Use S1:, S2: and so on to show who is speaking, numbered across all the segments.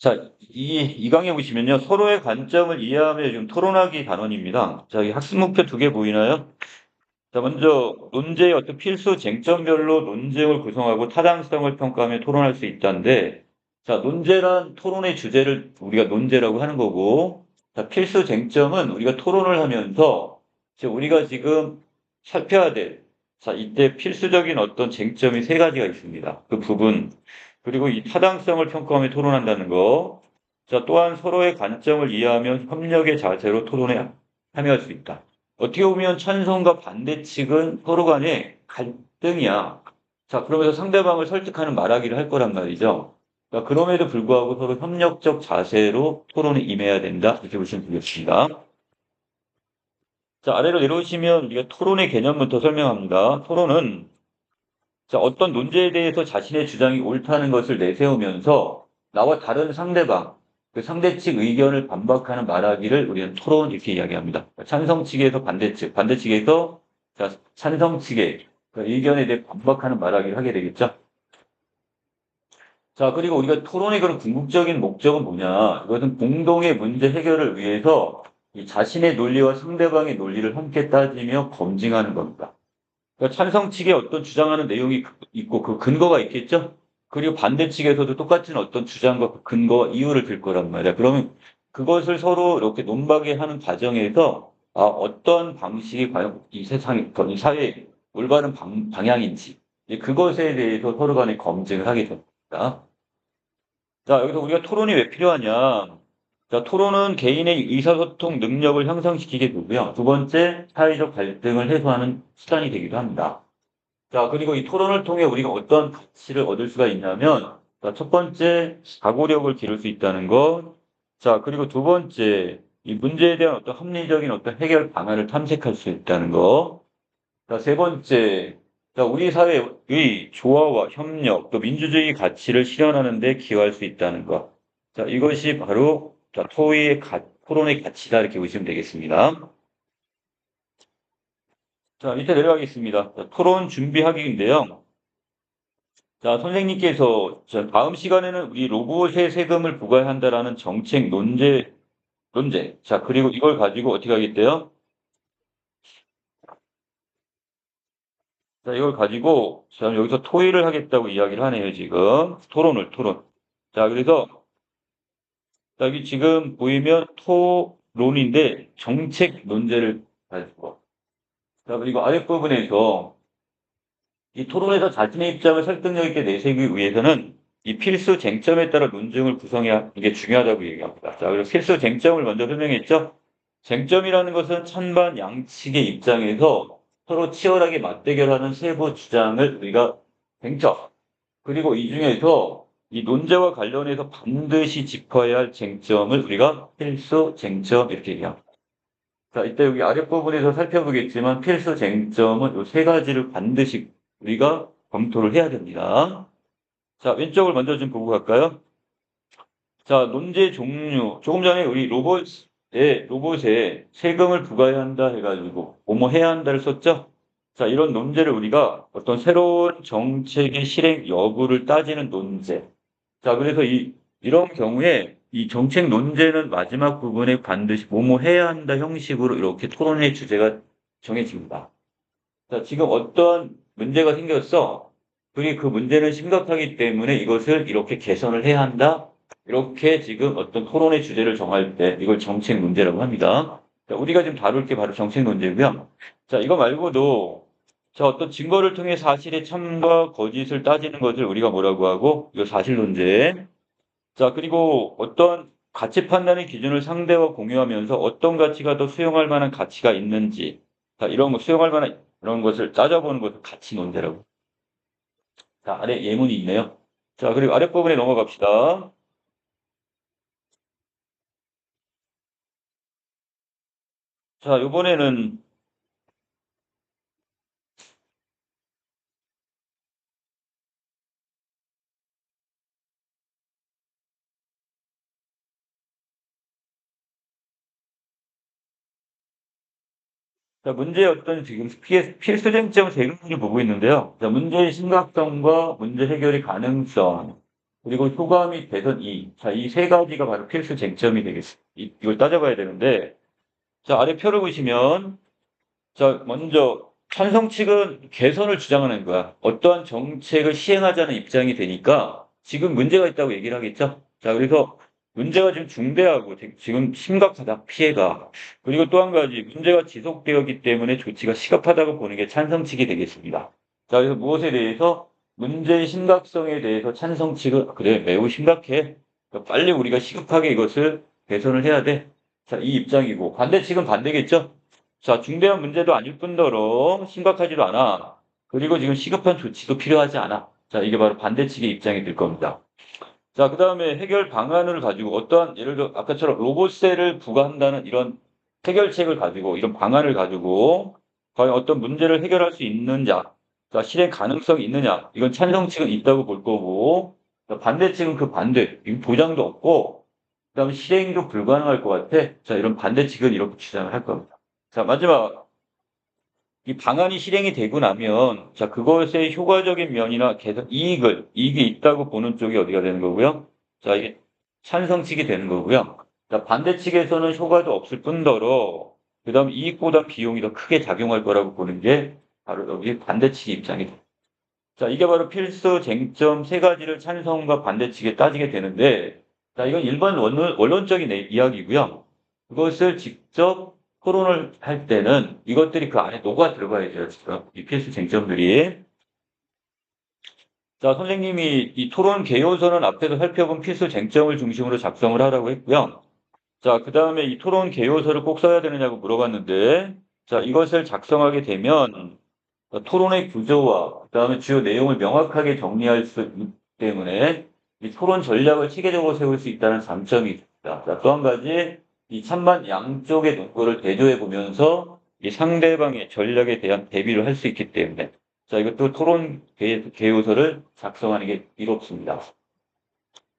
S1: 자, 이 강의 보시면요. 서로의 관점을 이해하며 좀 토론하기 단원입니다. 자, 이 학습 목표 두 개 보이나요? 자, 먼저 논제의 어떤 필수 쟁점별로 논쟁을 구성하고 타당성을 평가하며 토론할 수 있다는데, 자, 논제란 토론의 주제를 우리가 논제라고 하는 거고, 자, 필수 쟁점은 우리가 토론을 하면서 우리가 지금 살펴야 될, 자, 이때 필수적인 어떤 쟁점이 세 가지가 있습니다. 그 부분, 그리고 이 타당성을 평가하며 토론한다는 거, 자, 또한 서로의 관점을 이해하며 협력의 자세로 토론에 참여할 수 있다. 어떻게 보면 찬성과 반대 측은 서로 간에 갈등이야. 자, 그러면서 상대방을 설득하는 말하기를 할 거란 말이죠. 그러니까 그럼에도 불구하고 서로 협력적 자세로 토론에 임해야 된다. 이렇게 보시면 되겠습니다. 자, 아래로 내려오시면 우리가 토론의 개념부터 설명합니다. 토론은 자, 어떤 논제에 대해서 자신의 주장이 옳다는 것을 내세우면서 나와 다른 상대방, 그 상대 측 의견을 반박하는 말하기를 우리는 토론 이렇게 이야기합니다. 찬성 측에서 반대 측, 반대 측에서 자, 찬성 측의 그 의견에 대해 반박하는 말하기를 하게 되겠죠. 자, 그리고 우리가 토론의 그런 궁극적인 목적은 뭐냐? 이것은 공동의 문제 해결을 위해서 이 자신의 논리와 상대방의 논리를 함께 따지며 검증하는 겁니다. 그러니까 찬성 측에 어떤 주장하는 내용이 있고 그 근거가 있겠죠? 그리고 반대 측에서도 똑같은 어떤 주장과 그 근거와 이유를 들 거란 말이야. 그러면 그것을 서로 이렇게 논박에 하는 과정에서 어떤 방식이 과연 이 세상에, 이 사회의 올바른 방향인지 이제 그것에 대해서 서로 간에 검증을 하게 됩니다. 자, 여기서 우리가 토론이 왜 필요하냐? 자, 토론은 개인의 의사소통 능력을 향상시키게 되고요. 두 번째, 사회적 갈등을 해소하는 수단이 되기도 합니다. 자, 그리고 이 토론을 통해 우리가 어떤 가치를 얻을 수가 있냐면, 자, 첫 번째, 사고력을 기를 수 있다는 것. 자, 그리고 두 번째, 이 문제에 대한 어떤 합리적인 어떤 해결 방안을 탐색할 수 있다는 것. 자, 세 번째, 자, 우리 사회의 조화와 협력, 또 민주주의 가치를 실현하는 데 기여할 수 있다는 것. 자, 이것이 바로, 자, 토론의 가치다. 이렇게 보시면 되겠습니다. 자, 밑에 내려가겠습니다. 자, 토론 준비하기인데요. 자, 선생님께서 다음 시간에는 우리 로봇에 세금을 부과해야 한다라는 정책 논제. 자, 그리고 이걸 가지고 어떻게 하겠대요? 자, 이걸 가지고, 자, 여기서 토의를 하겠다고 이야기를 하네요, 지금. 토론. 자, 그래서, 자, 여기 지금 보이면 토론인데, 정책 논제를 가지고. 자, 그리고 아랫부분에서, 이 토론에서 자신의 입장을 설득력 있게 내세우기 위해서는 이 필수 쟁점에 따라 논증을 구성해야 이게 중요하다고 얘기합니다. 자, 그리고 필수 쟁점을 먼저 설명했죠. 쟁점이라는 것은 찬반 양측의 입장에서 서로 치열하게 맞대결하는 세부 주장을 우리가 쟁점. 그리고 이 중에서 이 논제와 관련해서 반드시 짚어야 할 쟁점을 우리가 필수 쟁점 이렇게 얘기합니다. 자, 이때 여기 아랫부분에서 살펴보겠지만 필수 쟁점은 이 세 가지를 반드시 우리가 검토를 해야 됩니다. 자, 왼쪽을 먼저 좀 보고 갈까요? 자, 논제 종류. 조금 전에 우리 로봇에 세금을 부과해야 한다 해가지고, 뭐뭐 해야 한다를 썼죠? 자, 이런 논제를 우리가 어떤 새로운 정책의 실행 여부를 따지는 논제. 자, 그래서 이런 경우에 이 정책 논제는 마지막 부분에 반드시 뭐뭐 해야 한다 형식으로 이렇게 토론의 주제가 정해집니다. 자, 지금 어떤 문제가 생겼어. 그리고 그 문제는 심각하기 때문에 이것을 이렇게 개선을 해야 한다. 이렇게 지금 어떤 토론의 주제를 정할 때 이걸 정책 문제라고 합니다. 자, 우리가 지금 다룰 게 바로 정책 문제고요. 자, 이거 말고도 자, 어떤 증거를 통해 사실의 참과 거짓을 따지는 것을 우리가 뭐라고 하고 이거 사실 논제. 자, 그리고 어떤 가치 판단의 기준을 상대와 공유하면서 어떤 가치가 더 수용할 만한 가치가 있는지, 자, 이런 거 수용할 만한 이런 것을 따져보는 것을 가치 논제라고. 자, 아래 예문이 있네요. 자, 그리고 아랫부분에 넘어갑시다. 자, 이번에는 자, 문제의 어떤 지금 필수 쟁점 세 가지를 보고 있는데요. 자, 문제의 심각성과 문제 해결의 가능성. 그리고 효과 및 개선 2. 자, 이 세 가지가 바로 필수 쟁점이 되겠습니다. 이걸 따져봐야 되는데, 자, 아래 표를 보시면, 자, 먼저 찬성 측은 개선을 주장하는 거야. 어떠한 정책을 시행하자는 입장이 되니까 지금 문제가 있다고 얘기를 하겠죠. 자, 그래서 문제가 지금 중대하고 지금 심각하다, 피해가. 그리고 또 한 가지, 문제가 지속되었기 때문에 조치가 시급하다고 보는 게 찬성 측이 되겠습니다. 자, 그래서 무엇에 대해서? 문제의 심각성에 대해서 찬성 측은, 그래, 매우 심각해. 그러니까 빨리 우리가 시급하게 이것을 개선을 해야 돼. 자, 이 입장이고, 반대 측은 반대겠죠? 자, 중대한 문제도 아닐 뿐더러 심각하지도 않아. 그리고 지금 시급한 조치도 필요하지 않아. 자, 이게 바로 반대측의 입장이 될 겁니다. 자, 그 다음에 해결 방안을 가지고 어떠한, 예를 들어, 아까처럼 로봇세를 부과한다는 이런 해결책을 가지고, 이런 방안을 가지고, 과연 어떤 문제를 해결할 수 있느냐, 자, 실행 가능성이 있느냐, 이건 찬성측은 있다고 볼 거고, 자, 반대측은 그 반대, 이거 보장도 없고, 그 다음에 실행도 불가능할 것 같아. 자, 이런 반대측은 이렇게 주장을 할 겁니다. 자, 마지막. 이 방안이 실행이 되고 나면, 자, 그것의 효과적인 면이나 개선, 이익이 있다고 보는 쪽이 어디가 되는 거고요? 자, 이게 찬성측이 되는 거고요. 자, 반대 측에서는 효과도 없을 뿐더러, 그 다음 이익보다 비용이 더 크게 작용할 거라고 보는 게 바로 여기 반대 측의 입장이 됩니다. 자, 이게 바로 필수 쟁점 세 가지를 찬성과 반대 측에 따지게 되는데, 자, 이건 일반 원론적인 이야기고요. 그것을 직접 토론을 할 때는 이것들이 그 안에 녹아 들어가야 돼요, 지금. 이 필수 쟁점들이. 자, 선생님이 이 토론 개요서는 앞에서 살펴본 필수 쟁점을 중심으로 작성을 하라고 했고요. 자, 그 다음에 이 토론 개요서를 꼭 써야 되느냐고 물어봤는데, 자, 이것을 작성하게 되면 토론의 구조와 그다음에 주요 내용을 명확하게 정리할 수 있기 때문에 이 토론 전략을 체계적으로 세울 수 있다는 장점이 있습니다. 자, 또 한 가지 이 찬반 양쪽의 논거를 대조해 보면서 이 상대방의 전략에 대한 대비를 할 수 있기 때문에 자, 이것도 토론 개요서를 작성하는 게 이롭습니다.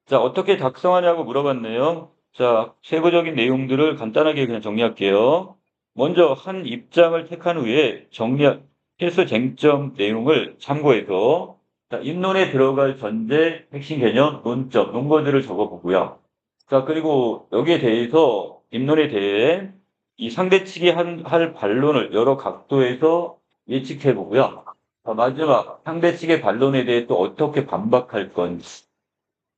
S1: 자, 어떻게 작성하냐고 물어봤네요. 자, 세부적인 내용들을 간단하게 그냥 정리할게요. 먼저 한 입장을 택한 후에 필수 쟁점 내용을 참고해서 자, 입론에 들어갈 전제, 핵심 개념, 논점, 논거들을 적어보고요. 자, 그리고 여기에 대해서 입론에 대해 이 상대 측이 할 반론을 여러 각도에서 예측해 보고요. 마지막 상대 측의 반론에 대해 또 어떻게 반박할 건지.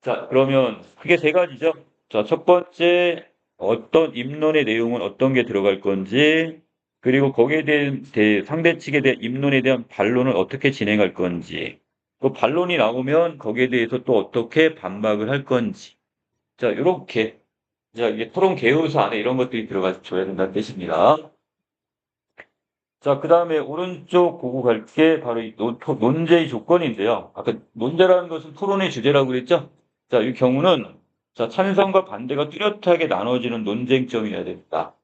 S1: 자, 그러면 크게 세 가지죠. 자, 첫 번째, 어떤 입론의 내용은 어떤 게 들어갈 건지, 그리고 거기에 대한 상대 측에 대한 입론에 대한 반론을 어떻게 진행할 건지, 그 반론이 나오면 거기에 대해서 또 어떻게 반박을 할 건지. 자, 이렇게. 자, 이게 토론 개요소 안에 이런 것들이 들어가 줘야 된다는 뜻입니다. 자, 그 다음에 오른쪽 보고 갈 게 바로 이 논제의 조건인데요. 아까 논제라는 것은 토론의 주제라고 그랬죠? 자, 이 경우는 자, 찬성과 반대가 뚜렷하게 나눠지는 논쟁점이어야 됩니다.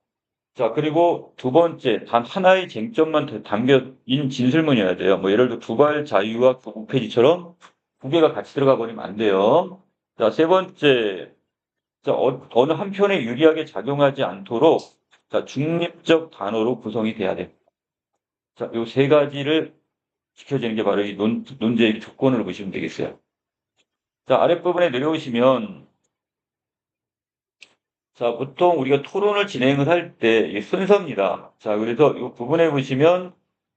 S1: 자, 그리고 두 번째, 단 하나의 쟁점만 담겨인 진술문이어야 돼요. 뭐 예를 들어 두발 자유와 무폐지처럼 두 개가 같이 들어가 버리면 안 돼요. 자, 세 번째, 자, 어느 한편에 유리하게 작용하지 않도록 자, 중립적 단어로 구성이 돼야 됩니다. 자, 요 세 가지를 지켜지는 게 바로 이 논제의 조건으로 보시면 되겠어요. 자, 아랫부분에 내려오시면, 자, 보통 우리가 토론을 진행을 할 때 순서입니다. 자, 그래서 이 부분에 보시면,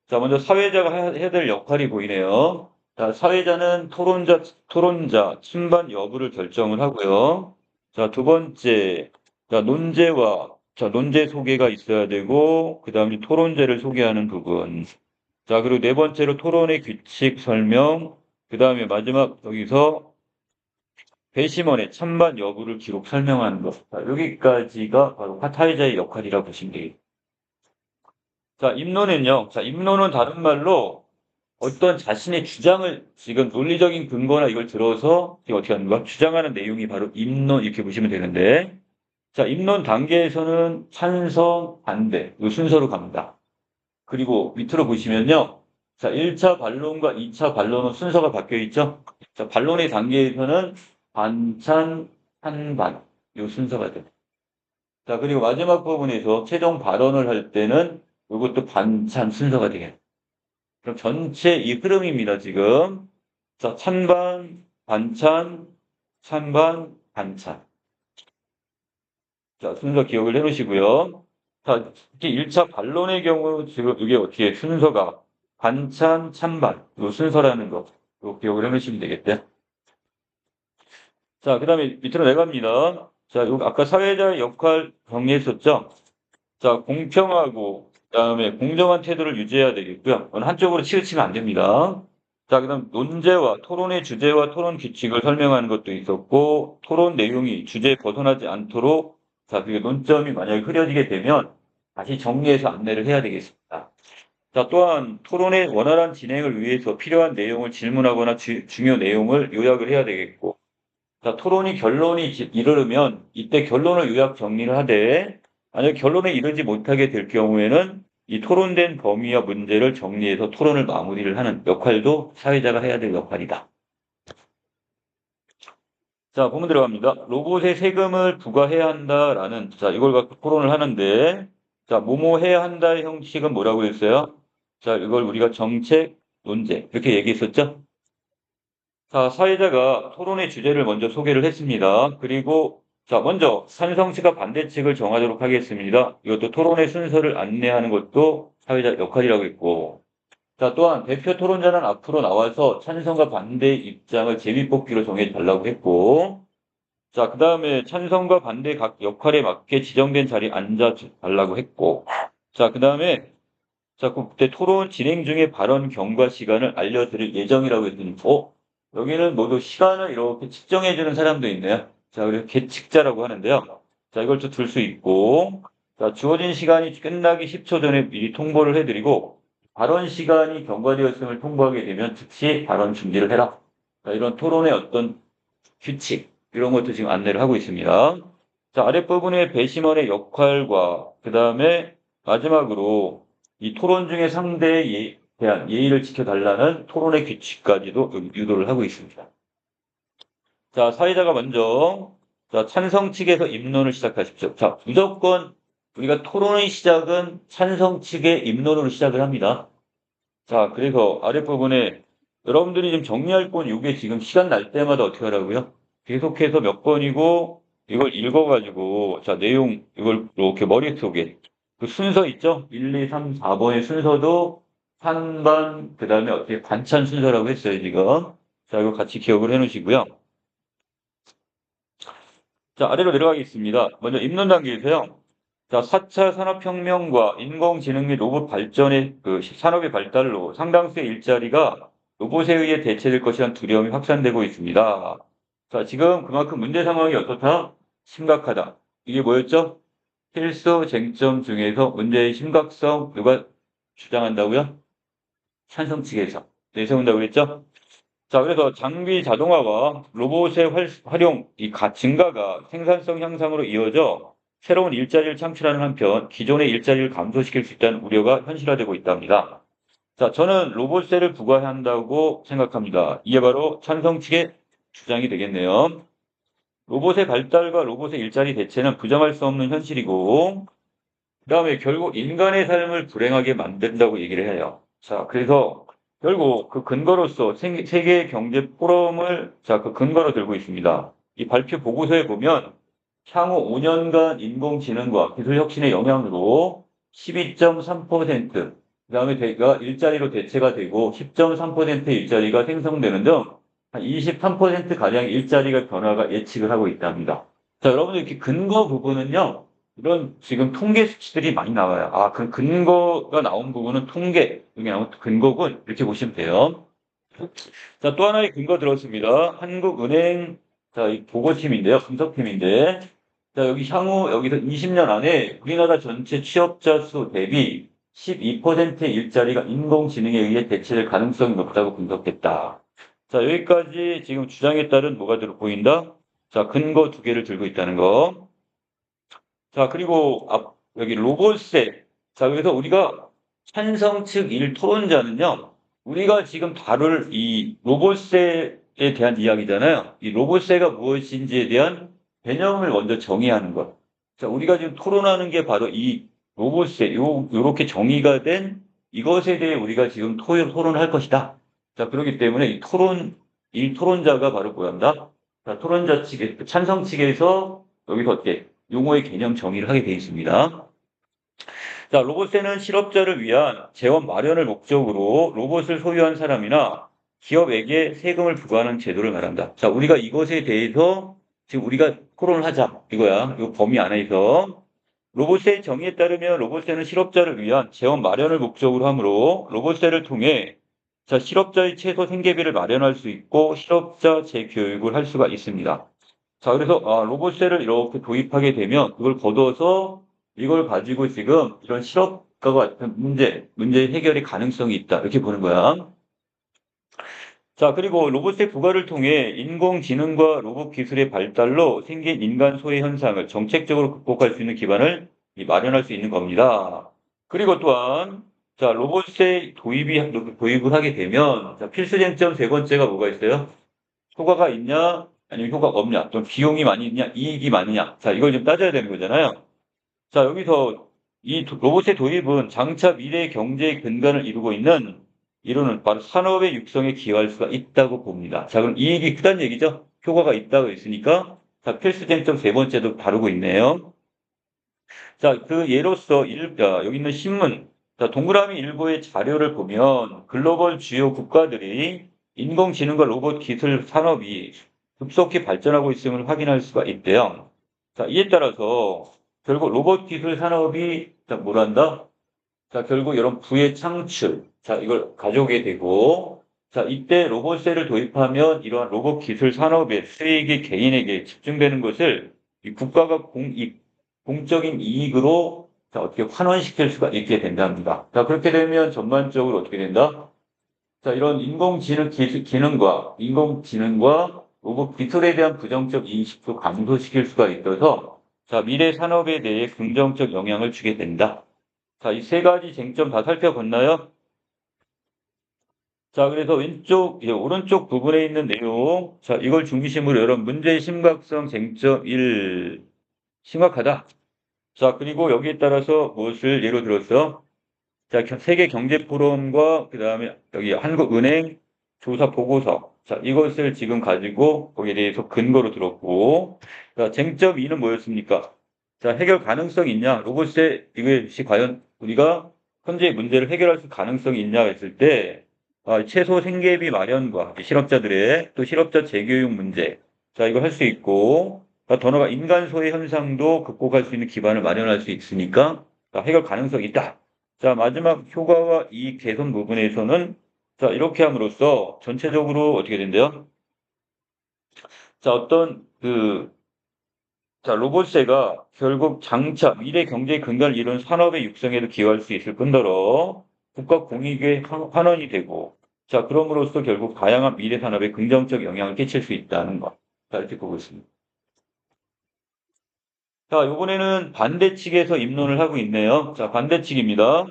S1: 자, 먼저 사회자가 해야 될 역할이 보이네요. 자, 사회자는 토론자, 찬반 여부를 결정을 하고요. 자, 두 번째, 자, 논제 소개가 있어야 되고, 그 다음에 토론제를 소개하는 부분. 자, 그리고 네 번째로 토론의 규칙 설명, 그 다음에 마지막 여기서 배심원의 찬반 여부를 기록 설명하는 것. 자, 여기까지가 바로 파타이자의 역할이라고 보시면 되겠습니다. 자, 입론은요. 자, 입론은 다른 말로 어떤 자신의 주장을 지금 논리적인 근거나 이걸 들어서 이게 어떻게 하는가? 주장하는 내용이 바로 입론 이렇게 보시면 되는데 자, 입론 단계에서는 찬성, 반대 이 순서로 갑니다. 그리고 밑으로 보시면요. 자, 1차 반론과 2차 반론은 순서가 바뀌어 있죠. 자, 반론의 단계에서는 반찬, 찬반 이 순서가 됩니다. 자, 그리고 마지막 부분에서 최종 발언을 할 때는 이것도 반찬 순서가 되겠습니다. 그럼 전체 이 흐름입니다, 지금. 자, 찬반, 반찬, 찬반, 반찬. 자, 순서 기억을 해 놓으시고요. 자, 특히 1차 반론의 경우 지금 이게 어떻게 순서가 반찬, 찬반, 요 순서라는 거, 요 기억을 해 놓으시면 되겠대. 자, 그 다음에 밑으로 내려갑니다. 자, 요 아까 사회자의 역할 정리했었죠? 자, 공평하고, 그 다음에 공정한 태도를 유지해야 되겠고요. 어느 한쪽으로 치우치면 안 됩니다. 자, 그 다음 논제와 토론의 주제와 토론 규칙을 설명하는 것도 있었고, 토론 내용이 주제에 벗어나지 않도록, 자, 그게 논점이 만약에 흐려지게 되면 다시 정리해서 안내를 해야 되겠습니다. 자, 또한 토론의 원활한 진행을 위해서 필요한 내용을 질문하거나 중요 내용을 요약을 해야 되겠고, 자, 토론이 결론이 이르르면 이때 결론을 요약 정리를 하되, 만약 결론에 이르지 못하게 될 경우에는 이 토론된 범위와 문제를 정리해서 토론을 마무리를 하는 역할도 사회자가 해야 될 역할이다. 자, 본문 들어갑니다. 로봇에 세금을 부과해야 한다라는, 자, 이걸 갖고 토론을 하는데, 자, 뭐뭐 해야 한다의 형식은 뭐라고 했어요? 자, 이걸 우리가 정책, 논제, 이렇게 얘기했었죠? 자, 사회자가 토론의 주제를 먼저 소개를 했습니다. 그리고, 자, 먼저 찬성측과 반대측을 정하도록 하겠습니다. 이것도 토론의 순서를 안내하는 것도 사회자 역할이라고 했고, 자, 또한 대표 토론자는 앞으로 나와서 찬성과 반대 입장을 제비뽑기로 정해달라고 했고, 자, 그 다음에 찬성과 반대 각 역할에 맞게 지정된 자리에 앉아달라고 했고, 자, 그 다음에, 자, 그때 토론 진행 중에 발언 경과 시간을 알려드릴 예정이라고 했더니, 여기는 모두 시간을 이렇게 측정해주는 사람도 있네요. 자, 그래서 계측자라고 하는데요. 자, 이걸 또 둘 수 있고, 자, 주어진 시간이 끝나기 10초 전에 미리 통보를 해드리고, 발언 시간이 경과되었음을 통보하게 되면 즉시 발언 준비를 해라. 자, 이런 토론의 어떤 규칙, 이런 것도 지금 안내를 하고 있습니다. 자, 아랫부분의 배심원의 역할과, 그 다음에 마지막으로 이 토론 중에 상대에 대한 예의를 지켜달라는 토론의 규칙까지도 유도를 하고 있습니다. 자, 사회자가 먼저, 자, 찬성 측에서 입론을 시작하십시오. 자, 무조건 우리가 토론의 시작은 찬성 측의 입론으로 시작을 합니다. 자, 그래서 아랫부분에 여러분들이 지금 정리할 건 이게 지금 시간 날 때마다 어떻게 하라고요? 계속해서 몇 번이고 이걸 읽어가지고, 자, 내용, 이걸 이렇게 머릿속에 그 순서 있죠? 1, 2, 3, 4번의 순서도 한반, 그 다음에 어떻게 반찬 순서라고 했어요, 지금. 자, 이거 같이 기억을 해 놓으시고요. 자, 아래로 내려가겠습니다. 먼저 입론 단계에서요. 자, 4차 산업혁명과 인공지능 및 로봇 발전의 그 산업의 발달로 상당수의 일자리가 로봇에 의해 대체될 것이라는 두려움이 확산되고 있습니다. 자, 지금 그만큼 문제 상황이 어떻다? 심각하다. 이게 뭐였죠? 필수 쟁점 중에서 문제의 심각성 누가 주장한다고요? 찬성 측에서 내세운다고 그랬죠? 자, 그래서 장비 자동화와 로봇의 활용, 증가가 생산성 향상으로 이어져 새로운 일자리를 창출하는 한편 기존의 일자리를 감소시킬 수 있다는 우려가 현실화되고 있답니다. 자, 저는 로봇세를 부과해야 한다고 생각합니다. 이게 바로 찬성 측의 주장이 되겠네요. 로봇의 발달과 로봇의 일자리 대체는 부정할 수 없는 현실이고, 그 다음에 결국 인간의 삶을 불행하게 만든다고 얘기를 해요. 자, 그래서 결국 그 근거로서 세계 경제 포럼을 자, 그 근거로 들고 있습니다. 이 발표 보고서에 보면 향후 5년간 인공지능과 기술 혁신의 영향으로 12.3%, 그 다음에 일자리로 대체가 되고 10.3%의 일자리가 생성되는 등 한 23%가량의 일자리가 변화가 예측을 하고 있답니다. 자, 여러분들 이렇게 근거 부분은요, 이런 지금 통계 수치들이 많이 나와요. 아, 그 근거가 나온 부분은 통계, 여기 나온 근거군. 이렇게 보시면 돼요. 자, 또 하나의 근거 들었습니다. 한국은행, 자, 이 보고팀인데요. 분석팀인데. 자, 여기서 20년 안에 우리나라 전체 취업자 수 대비 12%의 일자리가 인공지능에 의해 대체될 가능성이 높다고 분석했다. 자, 여기까지 지금 주장에 따른 뭐가 보인다? 자, 근거 두 개를 들고 있다는 거. 자, 그리고 여기 로봇세. 자, 그래서 우리가 찬성 측 토론자는요, 우리가 지금 다룰 이 로봇세에 대한 이야기잖아요. 이 로봇세가 무엇인지에 대한 개념을 먼저 정의하는 것. 자, 우리가 지금 토론하는 게 바로 이 로봇세, 요렇게 정의가 된 이것에 대해 우리가 지금 토론할 것이다. 자, 그렇기 때문에 이 토론자가 바로 뭐란다? 자, 토론자 측에, 찬성 측에서 여기서 어떻게 용어의 개념 정의를 하게 되어 있습니다. 자, 로봇세는 실업자를 위한 재원 마련을 목적으로 로봇을 소유한 사람이나 기업에게 세금을 부과하는 제도를 말한다. 자, 우리가 이것에 대해서 지금 우리가 토론을 하자. 이거야. 이 범위 안에서. 로봇세 정의에 따르면 로봇세는 실업자를 위한 재원 마련을 목적으로 하므로 로봇세를 통해 자, 실업자의 최소 생계비를 마련할 수 있고 실업자 재교육을 할 수가 있습니다. 자, 그래서 로봇세를 이렇게 도입하게 되면 그걸 거둬서 이걸 가지고 지금 이런 실업과 같은 문제 해결의 가능성이 있다. 이렇게 보는 거야. 자, 그리고 로봇의 부과를 통해 인공지능과 로봇 기술의 발달로 생긴 인간 소외 현상을 정책적으로 극복할 수 있는 기반을 마련할 수 있는 겁니다. 그리고 또한 자, 도입을 하게 되면 자, 필수 쟁점 세 번째가 뭐가 있어요? 효과가 있냐? 아니면 효과가 없냐? 또 비용이 많이 있냐? 이익이 많으냐? 자, 이걸 좀 따져야 되는 거잖아요. 자, 여기서 이 로봇의 도입은 장차 미래의 경제의 근간을 이루는 바로 산업의 육성에 기여할 수가 있다고 봅니다. 자, 그럼 이익이 크다는 얘기죠? 효과가 있다고 했으니까 자, 필수 쟁점 세 번째도 다루고 있네요. 자, 그 예로서 여기 있는 신문, 자, 동그라미 일보의 자료를 보면 글로벌 주요 국가들이 인공지능과 로봇 기술 산업이 급속히 발전하고 있음을 확인할 수가 있대요. 자, 이에 따라서 결국 로봇 기술 산업이 자, 뭘 한다? 자, 결국 이런 부의 창출. 자, 이걸 가져오게 되고, 자, 이때 로봇세를 도입하면 이러한 로봇 기술 산업의 수익이 개인에게 집중되는 것을 이 국가가 공적인 이익으로 자, 어떻게 환원시킬 수가 있게 된답니다. 자, 그렇게 되면 전반적으로 어떻게 된다? 자, 이런 인공지능과 로봇 기술에 대한 부정적 인식도 감소시킬 수가 있어서 자, 미래 산업에 대해 긍정적 영향을 주게 된다. 자, 이 세 가지 쟁점 다 살펴봤나요? 자, 그래서 오른쪽 부분에 있는 내용, 자, 이걸 중심으로 여러분 문제의 심각성 쟁점 1, 심각하다. 자, 그리고 여기에 따라서 무엇을 예로 들었어? 자, 세계 경제 포럼과 그다음에 여기 한국은행 조사 보고서. 자, 이것을 지금 가지고 거기에 대해서 근거로 들었고. 자, 쟁점 2는 뭐였습니까? 자, 해결 가능성이 있냐? 로봇의 이것이 과연 우리가 현재 문제를 해결할 수 가능성이 있냐 했을 때 최소 생계비 마련과 실업자들의 또 실업자 재교육 문제. 자, 이걸 할 수 있고 더너가 인간 소외 현상도 극복할 수 있는 기반을 마련할 수 있으니까 해결 가능성이 있다. 자, 마지막 효과와 이익 개선 부분에서는 자, 이렇게 함으로써 전체적으로 어떻게 된대요? 자, 자, 로봇세가 결국 장차 미래 경제 근간을 이룬 산업의 육성에도 기여할 수 있을 뿐더러 국가 공익의 환원이 되고 자, 그럼으로써 결국 다양한 미래 산업에 긍정적 영향을 끼칠 수 있다는 것. 자, 이렇게 보고 있습니다. 자, 이번에는 반대 측에서 입론을 하고 있네요. 자, 반대 측입니다.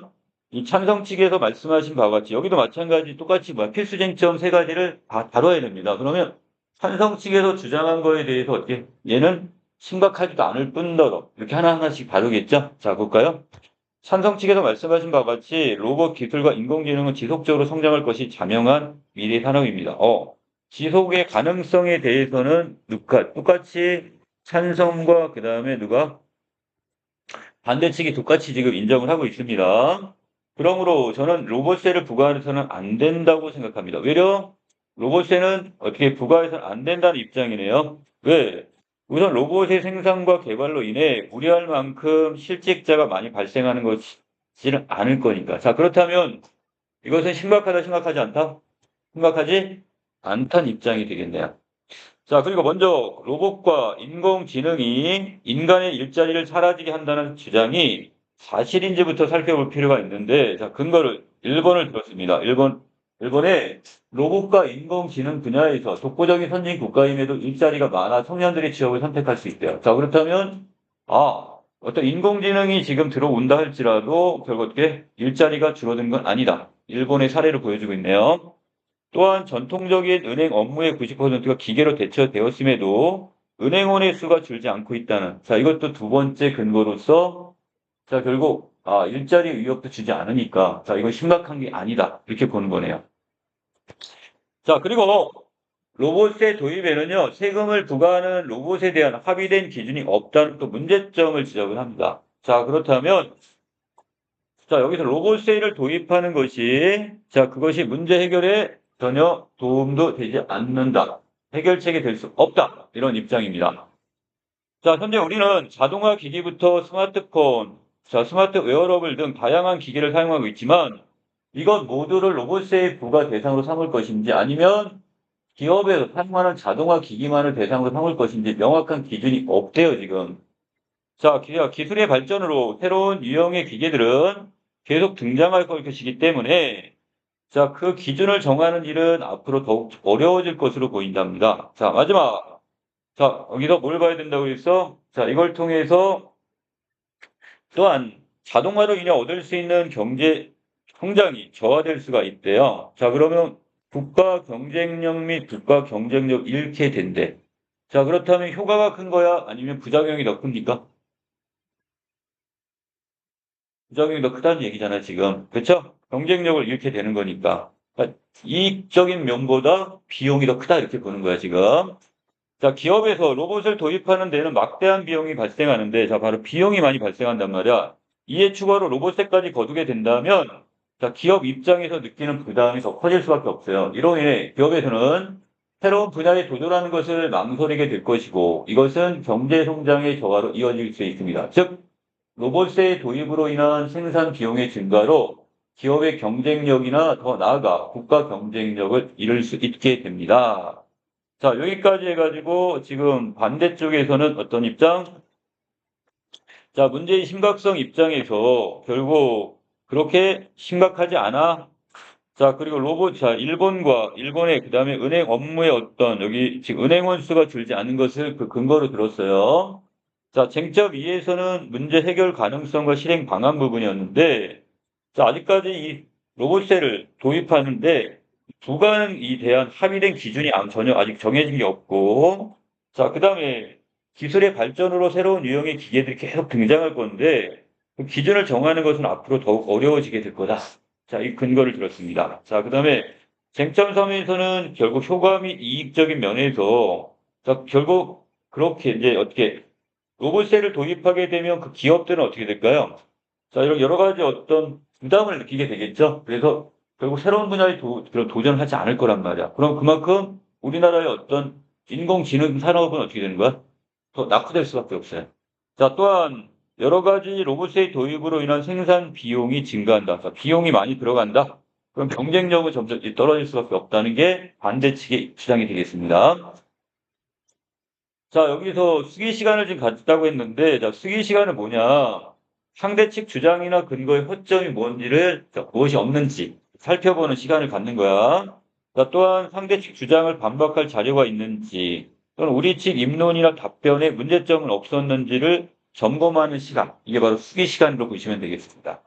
S1: 이 찬성 측에서 말씀하신 바와 같이 여기도 마찬가지 똑같이 필수 쟁점 세 가지를 다 다뤄야 됩니다. 그러면 찬성 측에서 주장한 거에 대해서 어떻게 얘는 심각하지도 않을 뿐더러 이렇게 하나하나씩 다루겠죠? 자, 볼까요? 찬성 측에서 말씀하신 바와 같이 로봇 기술과 인공지능은 지속적으로 성장할 것이 자명한 미래 산업입니다. 지속의 가능성에 대해서는 똑같이 찬성과 그 다음에 반대 측이 똑같이 지금 인정을 하고 있습니다. 그러므로 저는 로봇세를 부과해서는 안 된다고 생각합니다. 왜요? 로봇세는 어떻게 부과해서는 안 된다는 입장이네요. 왜? 우선 로봇의 생산과 개발로 인해 우려할 만큼 실직자가 많이 발생하는 것이는 않을 거니까. 자, 그렇다면 이것은 심각하다, 심각하지 않다? 심각하지 않다는 입장이 되겠네요. 자, 그리고 먼저 로봇과 인공지능이 인간의 일자리를 사라지게 한다는 주장이 사실인지부터 살펴볼 필요가 있는데, 자, 근거를 1번을 들었습니다. 일본의 로봇과 인공지능 분야에서 독보적인 선진 국가임에도 일자리가 많아 청년들이 취업을 선택할 수 있대요. 자, 그렇다면, 어떤 인공지능이 지금 들어온다 할지라도 결국 어떻게 일자리가 줄어든 건 아니다. 일본의 사례를 보여주고 있네요. 또한 전통적인 은행 업무의 90%가 기계로 대처되었음에도 은행원의 수가 줄지 않고 있다는. 자, 이것도 두 번째 근거로서 자, 결국 일자리 위협도 주지 않으니까 자, 이건 심각한 게 아니다. 이렇게 보는 거네요. 자, 그리고 로봇의 도입에는요, 세금을 부과하는 로봇에 대한 합의된 기준이 없다는 또 문제점을 지적을 합니다. 자, 그렇다면, 자, 여기서 로봇세를 도입하는 것이, 자, 그것이 문제 해결에 전혀 도움도 되지 않는다. 해결책이 될 수 없다. 이런 입장입니다. 자, 현재 우리는 자동화 기기부터 스마트폰, 자, 스마트 웨어러블 등 다양한 기기를 사용하고 있지만, 이것 모두를 로봇세의 부과 대상으로 삼을 것인지 아니면 기업에서 사용하는 자동화 기기만을 대상으로 삼을 것인지 명확한 기준이 없대요, 지금. 자, 기술의 발전으로 새로운 유형의 기계들은 계속 등장할 것이기 때문에, 자, 그 기준을 정하는 일은 앞으로 더욱 어려워질 것으로 보인답니다. 자, 마지막. 자, 여기서 뭘 봐야 된다고 했어? 자, 이걸 통해서 또한 자동화로 인해 얻을 수 있는 경제 성장이 저하될 수가 있대요. 자, 그러면 국가 경쟁력 및 국가 경쟁력 잃게 된대. 자, 그렇다면 효과가 큰 거야? 아니면 부작용이 더 큽니까? 부작용이 더 크다는 얘기잖아, 지금. 그렇죠? 경쟁력을 잃게 되는 거니까. 그러니까 이익적인 면보다 비용이 더 크다, 이렇게 보는 거야, 지금. 자, 기업에서 로봇을 도입하는 데는 막대한 비용이 발생하는데, 자, 바로 비용이 많이 발생한단 말이야. 이에 추가로 로봇세까지 거두게 된다면, 자, 기업 입장에서 느끼는 부담이 더 커질 수밖에 없어요. 이로 인해 기업에서는 새로운 분야에 도전하는 것을 망설이게 될 것이고, 이것은 경제 성장의 저하로 이어질 수 있습니다. 즉, 로봇의 도입으로 인한 생산 비용의 증가로 기업의 경쟁력이나 더 나아가 국가 경쟁력을 잃을 수 있게 됩니다. 자, 여기까지 해가지고 지금 반대쪽에서는 어떤 입장? 자, 문제의 심각성 입장에서 결국 그렇게 심각하지 않아. 자, 그리고 로봇, 자, 일본의 그다음에 은행 업무의 어떤 여기 지금 은행 원수가 줄지 않은 것을 그 근거로 들었어요. 자, 쟁점 2에서는 문제 해결 가능성과 실행 방안 부분이었는데, 자, 아직까지 이 로봇세를 도입하는데 부과에 대한 합의된 기준이 전혀 아직 정해진 게 없고, 자, 그다음에 기술의 발전으로 새로운 유형의 기계들이 계속 등장할 건데, 그 기준을 정하는 것은 앞으로 더욱 어려워지게 될 거다. 자, 이 근거를 들었습니다. 자, 그다음에 쟁점 3에서는 결국 효과 및 이익적인 면에서, 자, 결국 그렇게 이제 어떻게 로봇세를 도입하게 되면 그 기업들은 어떻게 될까요? 자, 이런 여러 가지 어떤 부담을 느끼게 되겠죠. 그래서 결국 새로운 분야에 그런 도전을 하지 않을 거란 말이야. 그럼 그만큼 우리나라의 어떤 인공지능 산업은 어떻게 되는 거야? 더 낙후될 수밖에 없어요. 자, 또한 여러 가지 로봇의 도입으로 인한 생산 비용이 증가한다. 자, 비용이 많이 들어간다. 그럼 경쟁력은 점점 떨어질 수밖에 없다는 게 반대 측의 주장이 되겠습니다. 자, 여기서 수기 시간을 지금 갖다고 했는데, 자, 수기 시간은 뭐냐? 상대 측 주장이나 근거의 허점이 뭔지를, 자, 무엇이 없는지 살펴보는 시간을 갖는 거야. 자, 또한 상대 측 주장을 반박할 자료가 있는지, 또는 우리 측 입론이나 답변에 문제점은 없었는지를 점검하는 시간. 이게 바로 수기 시간으로 보시면 되겠습니다.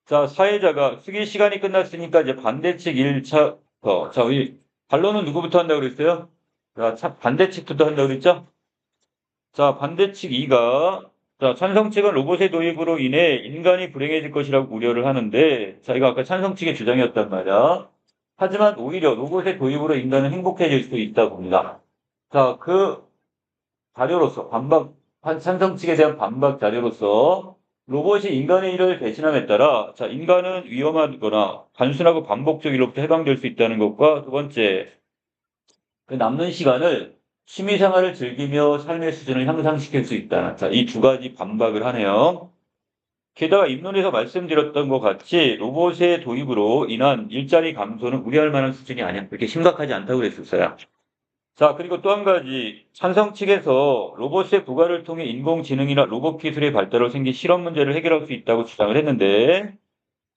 S1: 자, 사회자가 수기 시간이 끝났으니까 이제 반대 측 1차, 자, 우리 반론은 누구부터 한다고 그랬어요? 자, 반대 측부터 한다고 그랬죠? 자, 반대 측 2가, 자, 찬성 측은 로봇의 도입으로 인해 인간이 불행해질 것이라고 우려를 하는데, 자, 이거 아까 찬성 측의 주장이었단 말이야. 하지만 오히려 로봇의 도입으로 인간은 행복해질 수 있다고 봅니다. 자, 그 자료로서, 찬성 측에 대한 반박 자료로서, 로봇이 인간의 일을 대신함에 따라, 자, 인간은 위험하거나 단순하고 반복적 일로부터 해방될 수 있다는 것과 두 번째, 그 남는 시간을 취미생활을 즐기며 삶의 수준을 향상시킬 수 있다. 자, 이 두 가지 반박을 하네요. 게다가 입론에서 말씀드렸던 것 같이 로봇의 도입으로 인한 일자리 감소는 우려할 만한 수준이 아니야. 그렇게 심각하지 않다고 그랬었어요. 자, 그리고 또 한 가지 찬성 측에서 로봇의 부과를 통해 인공지능이나 로봇 기술의 발달로 생긴 실험 문제를 해결할 수 있다고 주장을 했는데,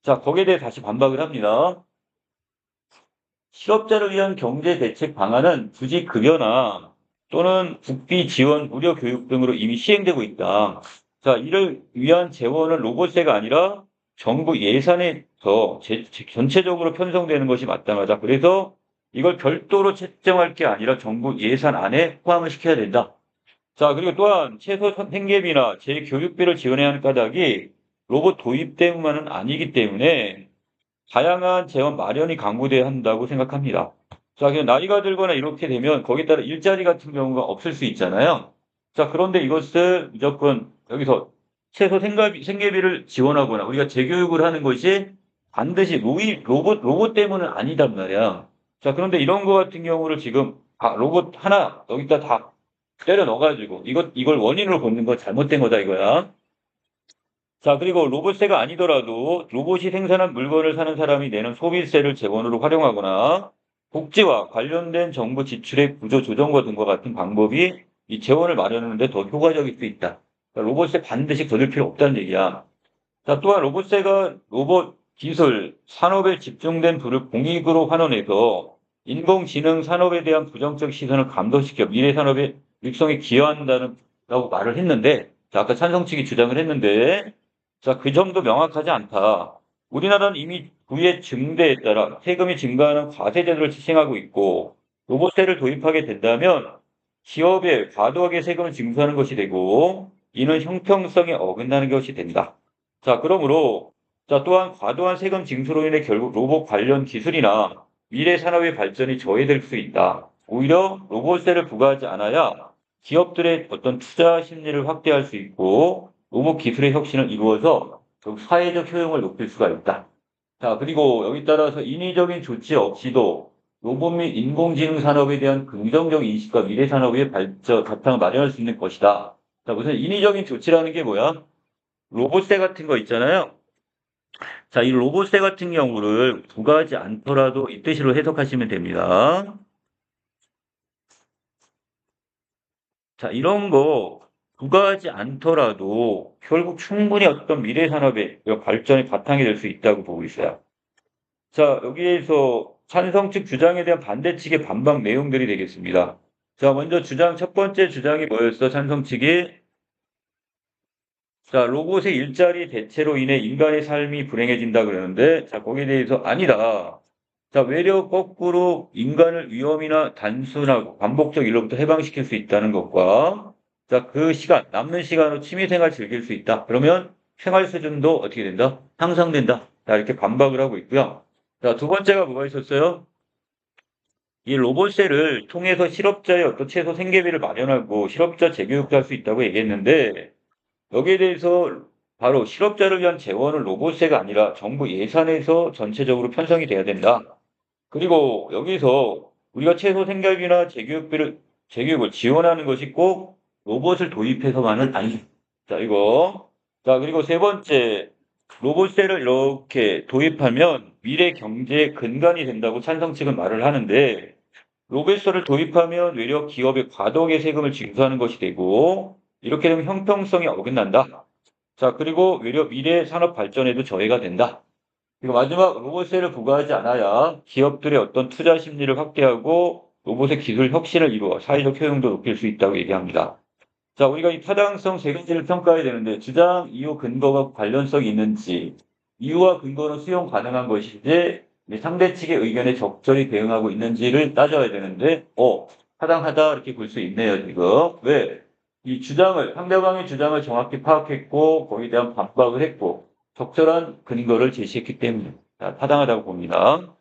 S1: 자, 거기에 대해 다시 반박을 합니다. 실업자를 위한 경제 대책 방안은 부지 급여나 또는 국비 지원 무료 교육 등으로 이미 시행되고 있다. 자, 이를 위한 재원은 로봇세가 아니라 정부 예산에서 전체적으로 편성되는 것이 마땅하다. 그래서 이걸 별도로 책정할 게 아니라 정부 예산 안에 포함을 시켜야 된다. 자, 그리고 또한 최소 생계비나 재교육비를 지원해야 하는 까닭이 로봇 도입 때문만은 아니기 때문에 다양한 재원 마련이 강구돼야 한다고 생각합니다. 자, 그냥 나이가 들거나 이렇게 되면 거기에 따라 일자리 같은 경우가 없을 수 있잖아요. 자, 그런데 이것을 무조건 여기서 최소 생계비를 지원하거나 우리가 재교육을 하는 것이 반드시 로봇 때문은 아니단 말이야. 자, 그런데 이런 거 같은 경우를 지금 로봇 하나 여기다 다 때려 넣어가지고 이걸 원인으로 걷는 건 잘못된 거다 이거야. 자, 그리고 로봇세가 아니더라도 로봇이 생산한 물건을 사는 사람이 내는 소비세를 재원으로 활용하거나 복지와 관련된 정부 지출의 구조 조정과 등과 같은 방법이 이 재원을 마련하는 데 더 효과적일 수 있다. 그러니까 로봇세 반드시 거둘 필요 없다는 얘기야. 자, 또한 로봇세가 로봇 기술, 산업에 집중된 부를 공익으로 환원해서 인공지능 산업에 대한 부정적 시선을 감소시켜 미래 산업의 육성에 기여한다고 말을 했는데, 자, 아까 찬성 측이 주장을 했는데, 자, 그 점도 명확하지 않다. 우리나라는 이미 부의 증대에 따라 세금이 증가하는 과세제도를 시행하고 있고, 로봇세를 도입하게 된다면 기업에 과도하게 세금을 징수하는 것이 되고, 이는 형평성에 어긋나는 것이 된다. 자, 그러므로, 자, 또한 과도한 세금 징수로 인해 결국 로봇 관련 기술이나 미래 산업의 발전이 저해될 수 있다. 오히려 로봇세를 부과하지 않아야 기업들의 어떤 투자 심리를 확대할 수 있고, 로봇 기술의 혁신을 이루어서 사회적 효용을 높일 수가 있다. 자, 그리고 여기 따라서 인위적인 조치 없이도 로봇 및 인공지능 산업에 대한 긍정적 인식과 미래 산업의 바탕을 마련할 수 있는 것이다. 자, 무슨 인위적인 조치라는 게 뭐야? 로봇세 같은 거 있잖아요. 자, 이 로봇세 같은 경우를 부과하지 않더라도 이 뜻으로 해석하시면 됩니다. 자, 이런 거 부과하지 않더라도 결국 충분히 어떤 미래 산업의 발전의 바탕이 될 수 있다고 보고 있어요. 자, 여기에서 찬성 측 주장에 대한 반대 측의 반박 내용들이 되겠습니다. 자, 먼저 첫 번째 주장이 뭐였어? 찬성 측이 자, 로봇의 일자리 대체로 인해 인간의 삶이 불행해진다 그러는데, 자, 거기에 대해서 아니다. 자, 외려 거꾸로 인간을 위험이나 단순하고 반복적 일로부터 해방시킬 수 있다는 것과, 자, 그 시간, 남는 시간으로 취미생활 즐길 수 있다. 그러면 생활 수준도 어떻게 된다? 향상된다. 자, 이렇게 반박을 하고 있고요. 자, 두 번째가 뭐가 있었어요? 이 로봇셀을 통해서 실업자의 어떤 최소 생계비를 마련하고 실업자 재교육도 할 수 있다고 얘기했는데, 여기에 대해서 바로 실업자를 위한 재원은 로봇세가 아니라 정부 예산에서 전체적으로 편성이 돼야 된다. 그리고 여기서 우리가 최소 생계비나 재교육을 지원하는 것이 꼭 로봇을 도입해서만은 아니. 자, 이거. 자, 그리고 세 번째, 로봇세를 이렇게 도입하면 미래 경제의 근간이 된다고 찬성 측은 말을 하는데, 로봇세를 도입하면 외려 기업에 과도하게 세금을 징수하는 것이 되고, 이렇게 되면 형평성이 어긋난다. 자, 그리고 외려 미래 산업 발전에도 저해가 된다. 그리고 마지막 로봇세를 부과하지 않아야 기업들의 어떤 투자 심리를 확대하고 로봇의 기술 혁신을 이루어 사회적 효용도 높일 수 있다고 얘기합니다. 자, 우리가 이 타당성 세 가지를 평가해야 되는데 주장, 이유, 근거가 관련성이 있는지, 이유와 근거는 수용 가능한 것인지, 상대 측의 의견에 적절히 대응하고 있는지를 따져야 되는데, 타당하다 이렇게 볼 수 있네요, 지금. 왜? 상대방의 주장을 정확히 파악했고, 거기에 대한 반박을 했고, 적절한 근거를 제시했기 때문에 타당하다고 봅니다.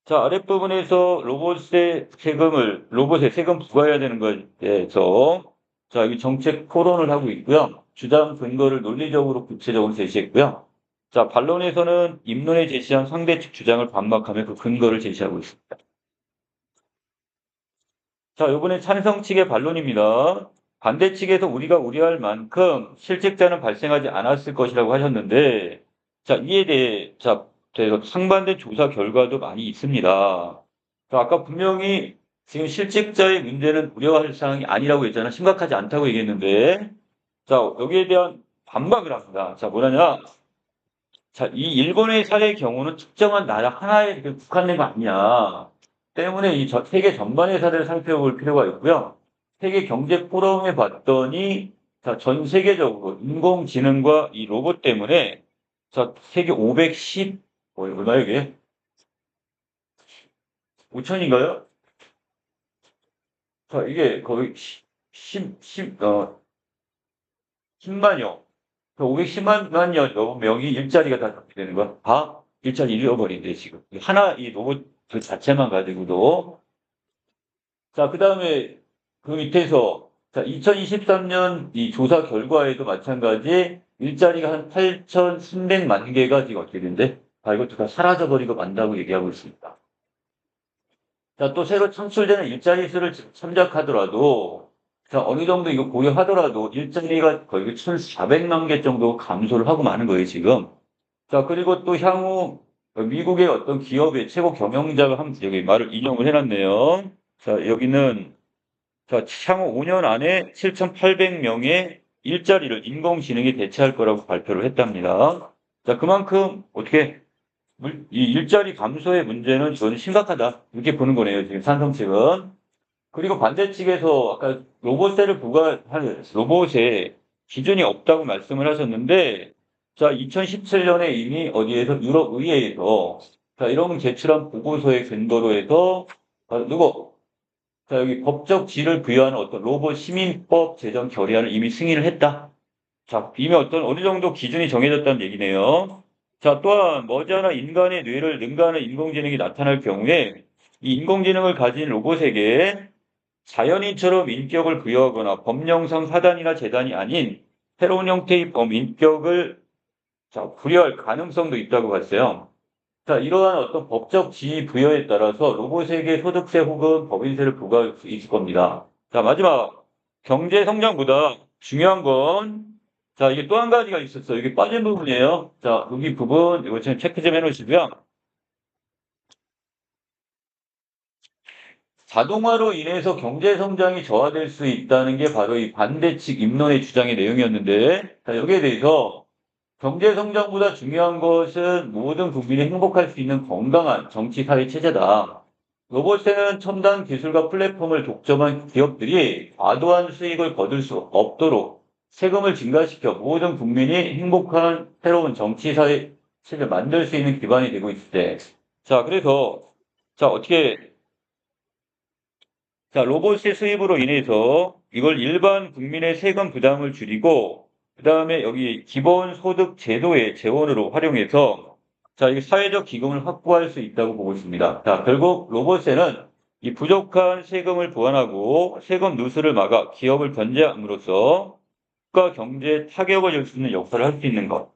S1: 자, 아랫부분에서 로봇에 세금 부과해야 되는 것에 대해서, 자, 이 정책 토론을 하고 있고요. 주장 근거를 논리적으로 구체적으로 제시했고요. 자, 반론에서는 입론에 제시한 상대 측 주장을 반박하며 그 근거를 제시하고 있습니다. 자, 이번에 찬성 측의 반론입니다. 반대 측에서 우리가 우려할 만큼 실직자는 발생하지 않았을 것이라고 하셨는데, 자, 이에 대해, 상반된 조사 결과도 많이 있습니다. 자, 아까 분명히 지금 실직자의 문제는 우려할 사항이 아니라고 했잖아. 심각하지 않다고 얘기했는데, 자, 여기에 대한 반박을 합니다. 자, 뭐냐냐. 자, 이 일본의 사례의 경우는 특정한 나라 하나에 이렇게 국한된 거 아니야. 때문에 세계 전반의 사례를 살펴볼 필요가 있고요. 세계 경제 포럼에 봤더니 자, 전 세계적으로 인공지능과 이 로봇 때문에 자, 세계 얼마요 이게? 5천인가요? 자, 이게 거의 10만여. 510만 명이 일자리가 다 잡게 되는 거야. 봐. 일자리 잃어버린대, 지금. 하나, 이 로봇 그 자체만 가지고도. 자, 그 다음에 그 밑에서, 자, 2023년 이 조사 결과에도 마찬가지 일자리가 한 8,300만 개가 지금 어떻게 된대? 아, 이것도 다 사라져버리고 만다고 얘기하고 있습니다. 자, 또 새로 창출되는 일자리 수를 참작하더라도, 자, 어느 정도 이거 고려하더라도 일자리가 거의 1,400만 개 정도 감소를 하고 마는 거예요, 지금. 자, 그리고 또 향후 미국의 어떤 기업의 최고 경영자가 여기 말을 인용을 해놨네요. 자, 여기는, 자, 향후 5년 안에 7,800명의 일자리를 인공지능이 대체할 거라고 발표를 했답니다. 자, 그만큼 어떻게 이 일자리 감소의 문제는 저는 심각하다. 이렇게 보는 거네요. 지금 산성 측은. 그리고 반대 측에서 아까 로봇세를 부과할 로봇에 기준이 없다고 말씀을 하셨는데, 자, 2017년에 이미 어디에서 유럽 의회에서 자, 이런 제출한 보고서의 근거로 해서 누구? 자, 여기 법적 지위를 부여하는 어떤 로봇 시민법 제정 결의안을 이미 승인을 했다. 자, 이미 어느 정도 기준이 정해졌다는 얘기네요. 자, 또한 머지않아 인간의 뇌를 능가하는 인공지능이 나타날 경우에 이 인공지능을 가진 로봇에게 자연인처럼 인격을 부여하거나 법령상 사단이나 재단이 아닌 새로운 형태의 범인격을 자, 부여할 가능성도 있다고 봤어요. 자, 이러한 어떤 법적 지위 부여에 따라서 로봇에게 소득세 혹은 법인세를 부과할 수 있을 겁니다. 자, 마지막 경제 성장보다 중요한 건 자, 이게 또 한 가지가 있었어요. 이게 빠진 부분이에요. 자, 여기 부분 이거 지금 체크 좀 해놓으시고요. 자동화로 인해서 경제 성장이 저하될 수 있다는 게 바로 이 반대측 입론의 주장의 내용이었는데, 자, 여기에 대해서 경제 성장보다 중요한 것은 모든 국민이 행복할 수 있는 건강한 정치 사회 체제다. 로봇에는 첨단 기술과 플랫폼을 독점한 기업들이 과도한 수익을 거둘 수 없도록 세금을 증가시켜 모든 국민이 행복한 새로운 정치 사회 체제를 만들 수 있는 기반이 되고 있을 때. 자, 그래서 자, 어떻게 자, 로봇의 수입으로 인해서 이걸 일반 국민의 세금 부담을 줄이고, 그 다음에 여기 기본소득 제도의 재원으로 활용해서, 자, 이 사회적 기금을 확보할 수 있다고 보고 있습니다. 자, 결국 로봇에는 이 부족한 세금을 보완하고 세금 누수를 막아 기업을 견제함으로써 국가 경제에 타격을 줄 수 있는 역할을 할 수 있는 것.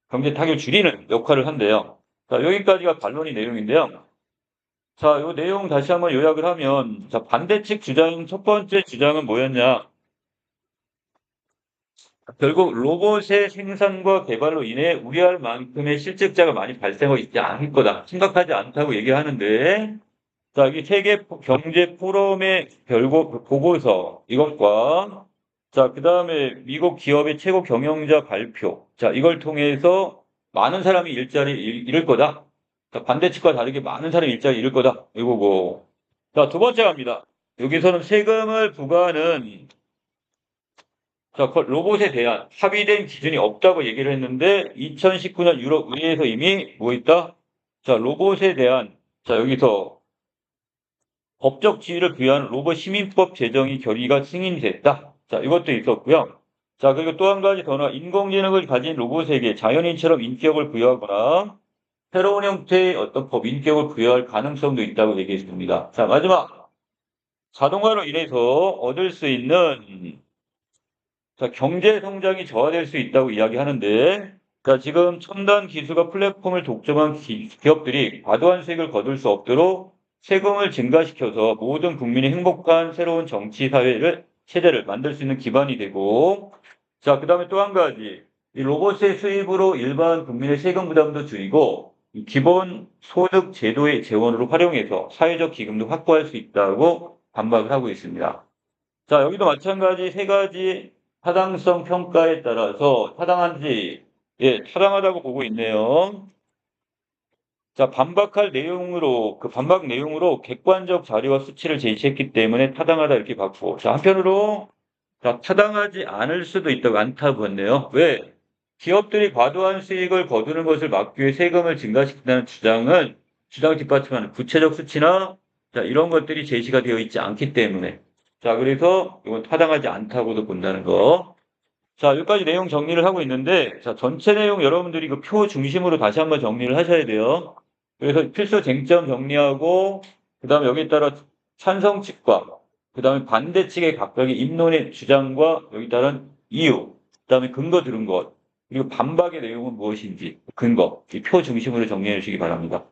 S1: 경제 타격을 줄이는 역할을 한대요. 자, 여기까지가 반론의 내용인데요. 자, 요 내용 다시 한번 요약을 하면, 자, 반대측 주장, 첫 번째 주장은 뭐였냐? 결국 로봇의 생산과 개발로 인해 우려할 만큼의 실직자가 많이 발생하고 있지 않을 거다. 심각하지 않다고 얘기하는데, 자, 여기 세계 경제 포럼의 결국 보고서, 이것과, 자, 그 다음에 미국 기업의 최고 경영자 발표. 자, 이걸 통해서 많은 사람이 일자리 잃을 거다. 자, 반대측과 다르게 많은 사람이 일자리 잃을 거다. 이거고. 자, 두 번째 갑니다. 여기서는 세금을 부과하는 자, 그 로봇에 대한 합의된 기준이 없다고 얘기를 했는데 2019년 유럽 의회에서 이미 뭐 있다? 자, 로봇에 대한 자, 여기서 법적 지위를 부여하는 로봇 시민법 제정이 결의가 승인됐다. 자, 이것도 있었고요. 자, 그리고 또 한 가지 더나 인공지능을 가진 로봇에게 자연인처럼 인격을 부여하거나 새로운 형태의 어떤 법 인격을 부여할 가능성도 있다고 얘기했습니다. 자, 마지막 자동화로 인해서 얻을 수 있는 자, 경제 성장이 저하될 수 있다고 이야기하는데, 자, 지금 첨단 기술과 플랫폼을 독점한 기업들이 과도한 수익을 거둘 수 없도록 세금을 증가시켜서 모든 국민이 행복한 새로운 정치 사회를 체제를 만들 수 있는 기반이 되고, 자, 그다음에 또 한 가지, 이 로봇의 수입으로 일반 국민의 세금 부담도 줄이고, 이 기본 소득 제도의 재원으로 활용해서 사회적 기금도 확보할 수 있다고 반박을 하고 있습니다. 자, 여기도 마찬가지 세 가지 타당성 평가에 따라서 타당한지, 예, 타당하다고 보고 있네요. 자, 그 반박 내용으로 객관적 자료와 수치를 제시했기 때문에 타당하다 이렇게 봤고, 자, 한편으로, 자, 타당하지 않을 수도 있다고 않다고 했네요. 왜? 기업들이 과도한 수익을 거두는 것을 막기 위해 세금을 증가시킨다는 주장을 뒷받침하는 구체적 수치나, 자, 이런 것들이 제시가 되어 있지 않기 때문에. 자, 그래서 이건 타당하지 않다고도 본다는 거. 자, 여기까지 내용 정리를 하고 있는데, 자, 전체 내용 여러분들이 그 표 중심으로 다시 한번 정리를 하셔야 돼요. 그래서 필수 쟁점 정리하고, 그 다음에 여기에 따라 찬성 측과, 그 다음에 반대 측의 각각의 입론의 주장과 여기 따른 이유, 그 다음에 근거 들은 것, 그리고 반박의 내용은 무엇인지, 근거, 이 표 중심으로 정리해 주시기 바랍니다.